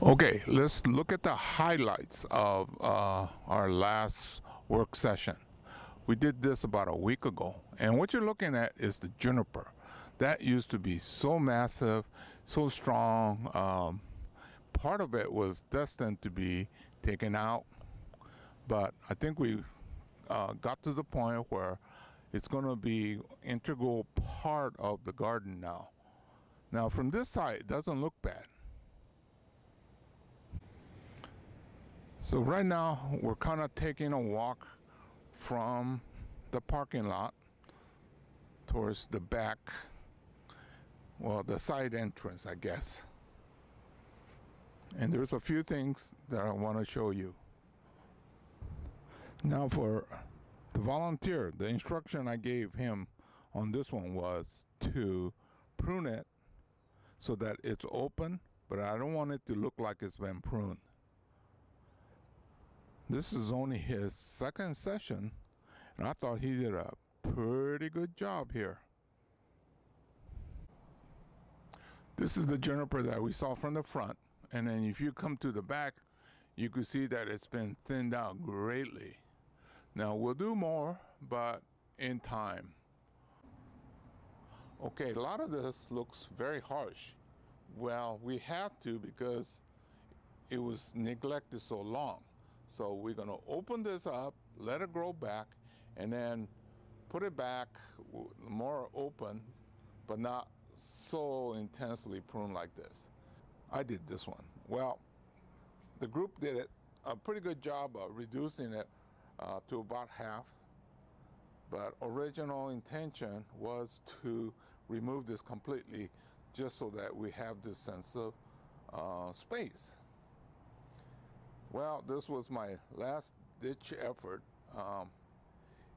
Okay, let's look at the highlights of our last work session. We did this about a week ago, and what you're looking at is the juniper. That used to be so massive, so strong. Part of it was destined to be taken out, but I think we got to the point where it's going to be integral part of the garden now. Now, from this side, it doesn't look bad. So right now we're kind of taking a walk from the parking lot towards the back, well, the side entrance, I guess. And there's a few things that I want to show you. Now for the volunteer, the instruction I gave him on this one was to prune it so that it's open, but I don't want it to look like it's been pruned. This is only his second session, and I thought he did a pretty good job here. This is the juniper that we saw from the front, and then if you come to the back, you can see that it's been thinned out greatly. Now we'll do more, but in time. Okay, a lot of this looks very harsh. Well, we have to because it was neglected so long. So we're going to open this up, let it grow back, and then put it back more open, but not so intensely pruned like this. I did this one. Well, the group did a pretty good job of reducing it to about half, but original intention was to remove this completely just so that we have this sense of space. Well, this was my last ditch effort.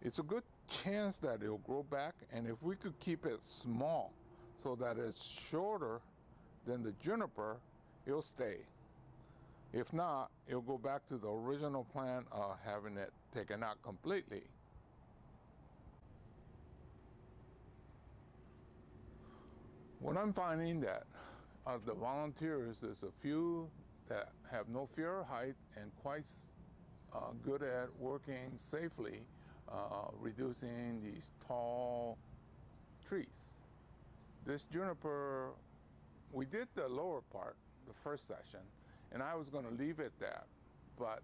It's a good chance that it'll grow back, and if we could keep it small so that it's shorter than the juniper, it'll stay. If not, it'll go back to the original plan of having it taken out completely. What I'm finding that of the volunteers, there's a few that have no fear of height and quite good at working safely, reducing these tall trees. This juniper, we did the lower part, the first session, and I was going to leave it that. But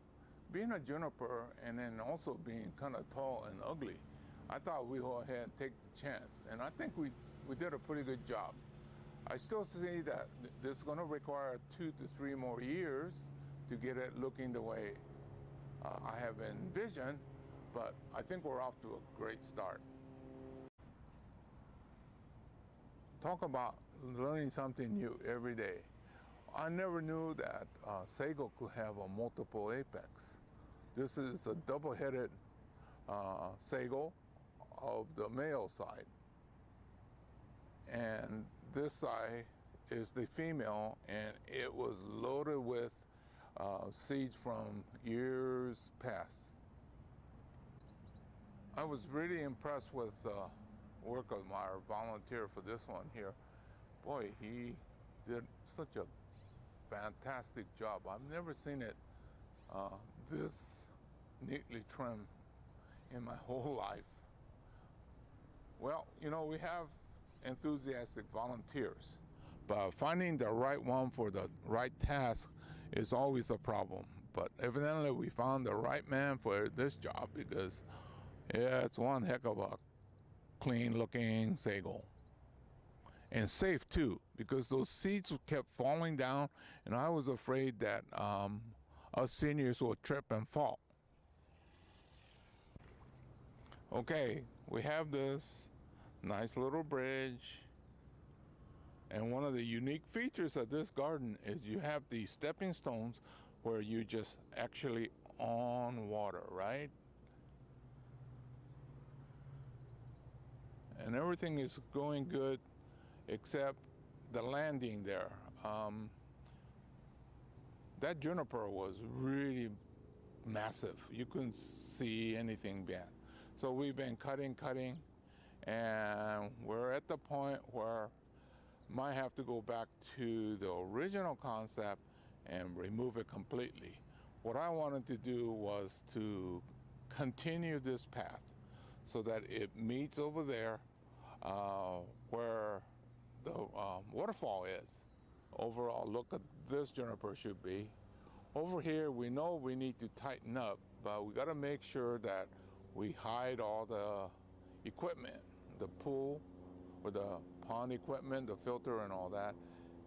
being a juniper and then also being kind of tall and ugly, I thought we'd go ahead and take the chance. And I think we did a pretty good job. I still see that this is going to require 2 to 3 more years to get it looking the way I have envisioned, but I think we're off to a great start. Talk about learning something new every day. I never knew that sago could have a multiple apex. This is a double-headed sago of the male side. And this side is the female, and it was loaded with seeds from years past. I was really impressed with the work of our volunteer for this one here. Boy, he did such a fantastic job. I've never seen it this neatly trimmed in my whole life. Well, you know, we have enthusiastic volunteers, but finding the right one for the right task is always a problem. But evidently we found the right man for this job, because yeah, it's one heck of a clean looking sago. And safe too, because those seeds kept falling down, and I was afraid that us seniors would trip and fall. Okay, we have this nice little bridge, and one of the unique features of this garden is you have these stepping stones where you just actually on water, right? And everything is going good except the landing there. That juniper was really massive. You couldn't see anything beyond. So we've been cutting, and we're at the point where might have to go back to the original concept and remove it completely. What I wanted to do was to continue this path so that it meets over there where the waterfall is. Overall look at this juniper should be. Over here we know we need to tighten up, but we got to make sure that we hide all the equipment. The pool with the pond equipment, the filter and all that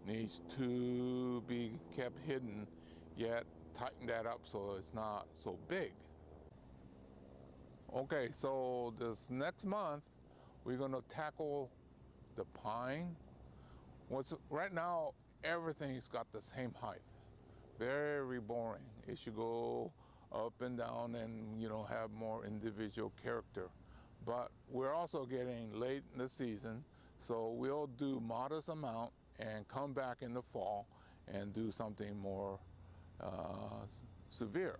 needs to be kept hidden, yet tighten that up so it's not so big. Okay, so this next month we're going to tackle the pine. Right now everything's got the same height. Very boring. It should go up and down and have more individual character. But we're also getting late in the season, so we'll do modest amount and come back in the fall and do something more severe.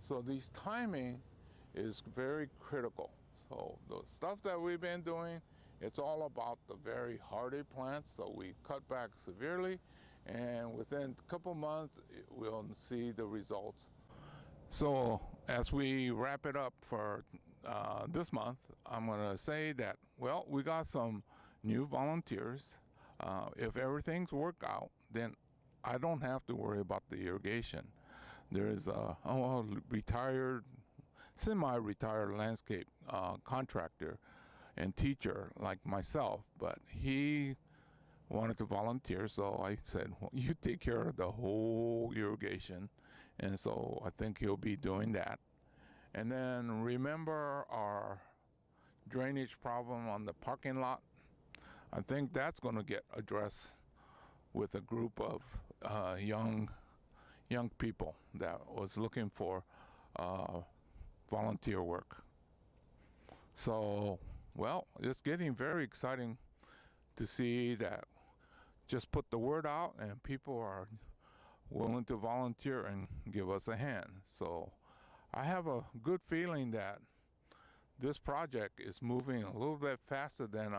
So this timing is very critical. So the stuff that we've been doing, it's all about the very hardy plants, so we cut back severely, and within a couple months we'll see the results. So as we wrap it up for this month, I'm going to say that, well, we got some new volunteers. If everything's worked out, then I don't have to worry about the irrigation. There is a retired, semi-retired landscape contractor and teacher like myself, but he wanted to volunteer, so I said, well, you take care of the whole irrigation, and so I think he'll be doing that. And then remember our drainage problem on the parking lot? I think that's going to get addressed with a group of young people that was looking for volunteer work. So, well, it's getting very exciting to see that just put the word out and people are willing to volunteer and give us a hand. So I have a good feeling that this project is moving a little bit faster than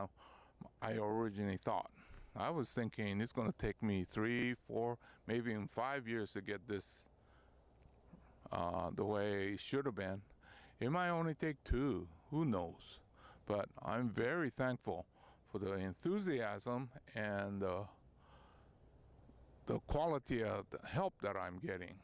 I originally thought. I was thinking it's going to take me 3, 4, maybe even 5 years to get this the way it should have been. It might only take 2, who knows? But I'm very thankful for the enthusiasm and the quality of the help that I'm getting.